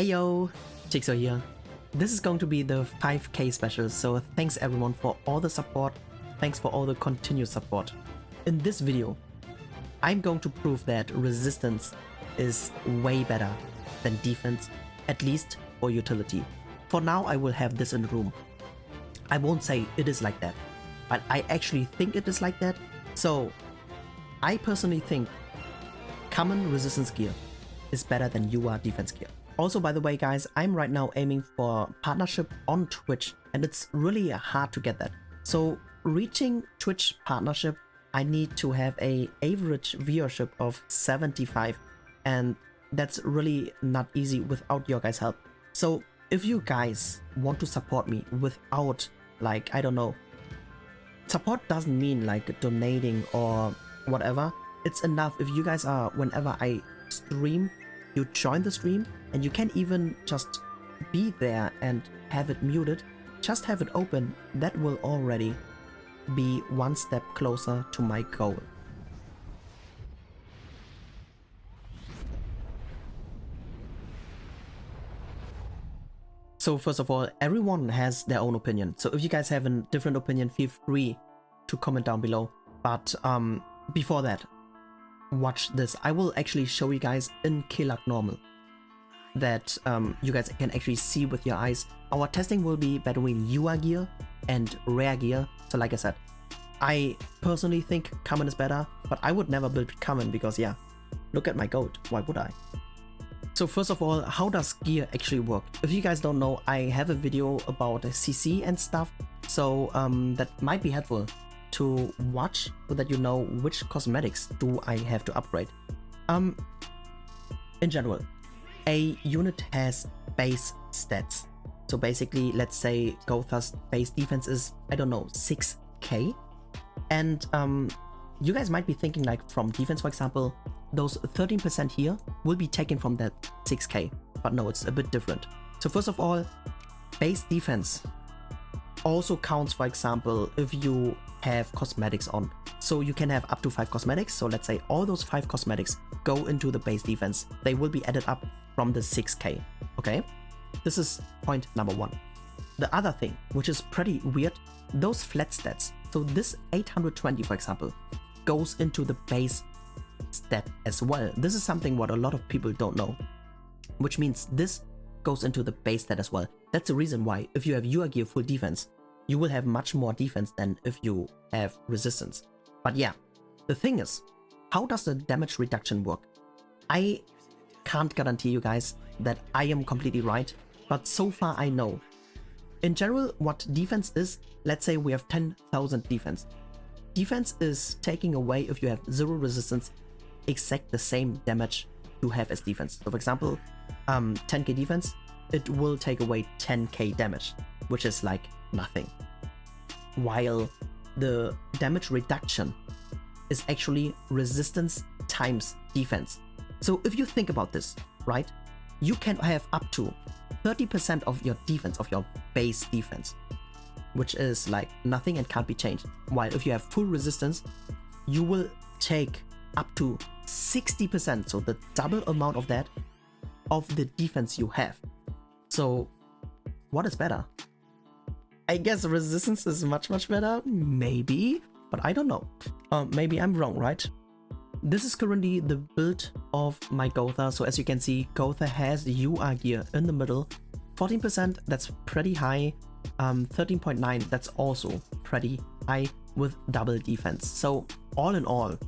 Ayo, Chiksua here. This is going to be the 5k special, so thanks everyone for all the support, thanks for all the continued support. In this video, I'm going to prove that resistance is way better than defense, at least for utility. For now I will have this in the room. I won't say it is like that, but I actually think it is like that. So I personally think common resistance gear is better than UR defense gear. Also, by the way guys, I'm right now aiming for partnership on Twitch and it's really hard to get that. So reaching Twitch partnership, I need to have a average viewership of 75 and that's really not easy without your guys' help. So if you guys want to support me without, like, I don't know, support doesn't mean like donating or whatever. It's enough if you guys are, whenever I stream, you join the stream and you can even just be there and have it muted, just have it open. That will already be one step closer to my goal. So first of all, everyone has their own opinion. So if you guys have a different opinion, feel free to comment down below. But before that, watch this. I will actually show you guys in Kelag normal that you guys can actually see with your eyes. Our testing will be between UR gear and rare gear. So like I said, I personally think common is better, but I would never build common because yeah, look at my gold. Why would I? So first of all, how does gear actually work? If you guys don't know, I have a video about CC and stuff, so that might be helpful to watch so that you know which cosmetics do I have to upgrade. In general, a unit has base stats. So basically, let's say Gotha's base defense is, I don't know, 6k. And you guys might be thinking like from defense, for example, those 13% here will be taken from that 6k, but no, it's a bit different. So first of all, base defense also counts, for example, if you have cosmetics on. So you can have up to 5 cosmetics. So let's say all those 5 cosmetics go into the base defense. They will be added up from the 6k, okay? This is point number 1. The other thing, which is pretty weird, those flat stats. So this 820, for example, goes into the base stat as well. This is something what a lot of people don't know, which means this goes into the base stat as well. That's the reason why if you have UR gear full defense, you will have much more defense than if you have resistance. But yeah, the thing is, how does the damage reduction work? I can't guarantee you guys that I am completely right, but so far I know. In general, what defense is, let's say we have 10,000 defense. Defense is taking away, if you have 0 resistance, exact the same damage you have as defense. So for example, 10k defense, it will take away 10k damage, which is like nothing. While the damage reduction is actually resistance times defense. So if you think about this, right, you can have up to 30% of your defense, of your base defense, which is like nothing and can't be changed. While if you have full resistance, you will take up to 60%, so the double amount of that, of the defense you have. So what is better? I guess resistance is much better, maybe, but I don't know. Maybe I'm wrong, right? This is currently the build of my Gotha. So as you can see, Gotha has UR gear in the middle. 14%, that's pretty high. 13.9, that's also pretty high with double defense. So all in all,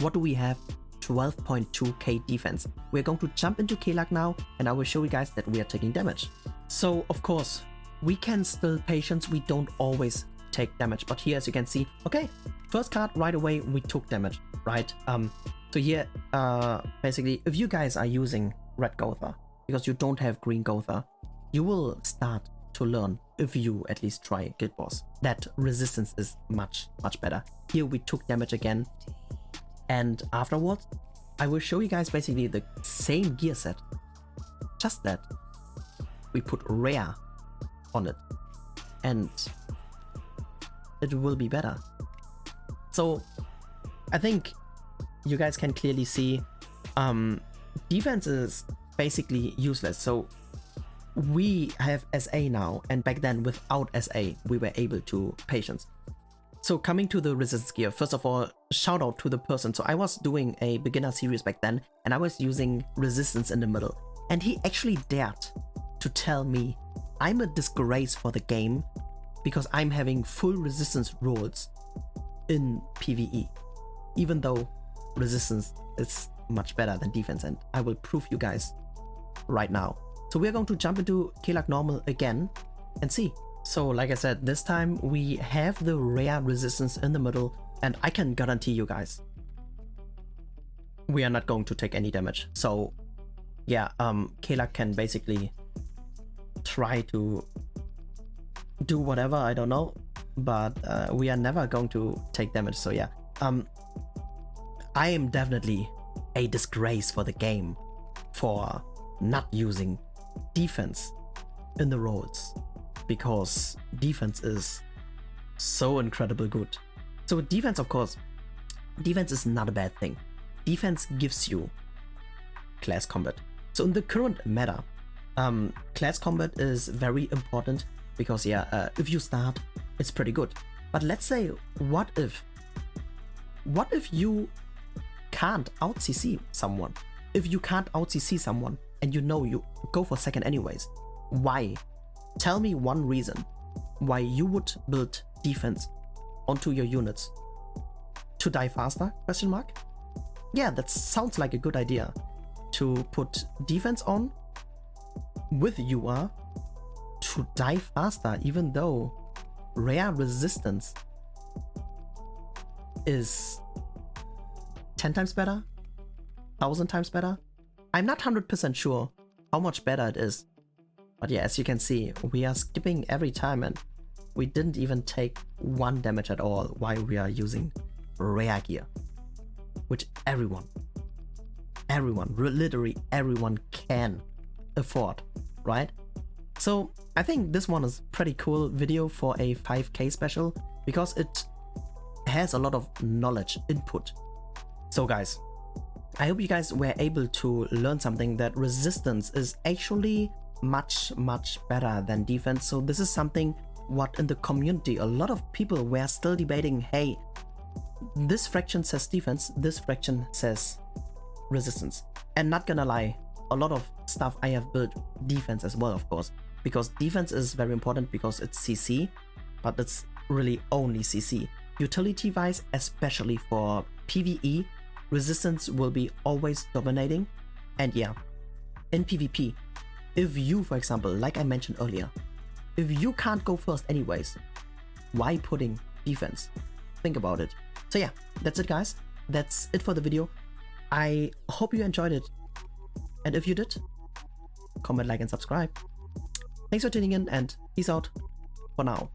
what do we have? 12.2k defense. We're going to jump into Kelag now and I will show you guys that we are taking damage. So of course, we can still patience, we don't always take damage, but here as you can see, okay, first card right away we took damage, right? So here, basically, if you guys are using red Gotha, because you don't have green Gotha, you will start to learn, if you at least try Guild Boss, that resistance is much better. Here we took damage again, and afterwards I will show you guys basically the same gear set, just that we put rare on it and it will be better. So I think you guys can clearly see defense is basically useless. So we have SA now, and back then without SA we were able to patience. So coming to the resistance gear, first of all, shout out to the person. So I was doing a beginner series back then, and I was using resistance in the middle, and he actually dared to tell me I'm a disgrace for the game because I'm having full resistance rolls in PvE, even though resistance is much better than defense, and I will prove you guys right now. So we are going to jump into Kelak normal again and see. So like I said, this time we have the rare resistance in the middle, and I can guarantee you guys we are not going to take any damage. So yeah, Kelak can basically try to do whatever, I don't know, but we are never going to take damage. So yeah, I am definitely a disgrace for the game for not using defense in the roles, because defense is so incredibly good. So with defense, of course, defense is not a bad thing. Defense gives you class combat. So in the current meta, class combat is very important because yeah, if you start, it's pretty good. But let's say, what if you can't out CC someone? If you can't out CC someone and you know you go for second anyways, why? Tell me one reason why you would build defense onto your units. To die faster? Question mark? Yeah, that sounds like a good idea. To put defense on with UR to die faster, even though rare resistance is 10 times better? 1,000 times better? I'm not 100% sure how much better it is. But yeah, as you can see, we are skipping every time and we didn't even take 1 damage at all while we are using rare gear. Which everyone, literally everyone can afford, right? So I think this one is pretty cool video for a 5K special because it has a lot of knowledge input. So guys, I hope you guys were able to learn something, that resistance is actually much better than defense. So this is something what in the community a lot of people were still debating. Hey, this fraction says defense, this fraction says resistance. And not gonna lie, a lot of stuff I have built defense as well, of course, because defense is very important because it's CC, but it's really only CC. Utility wise, especially for PvE, resistance will be always dominating. And yeah, in PvP, if you, for example, like I mentioned earlier, if you can't go first anyways, why putting defense? Think about it. So yeah, that's it guys. That's it for the video. I hope you enjoyed it. And if you did, comment, like, and subscribe. Thanks for tuning in, and peace out for now.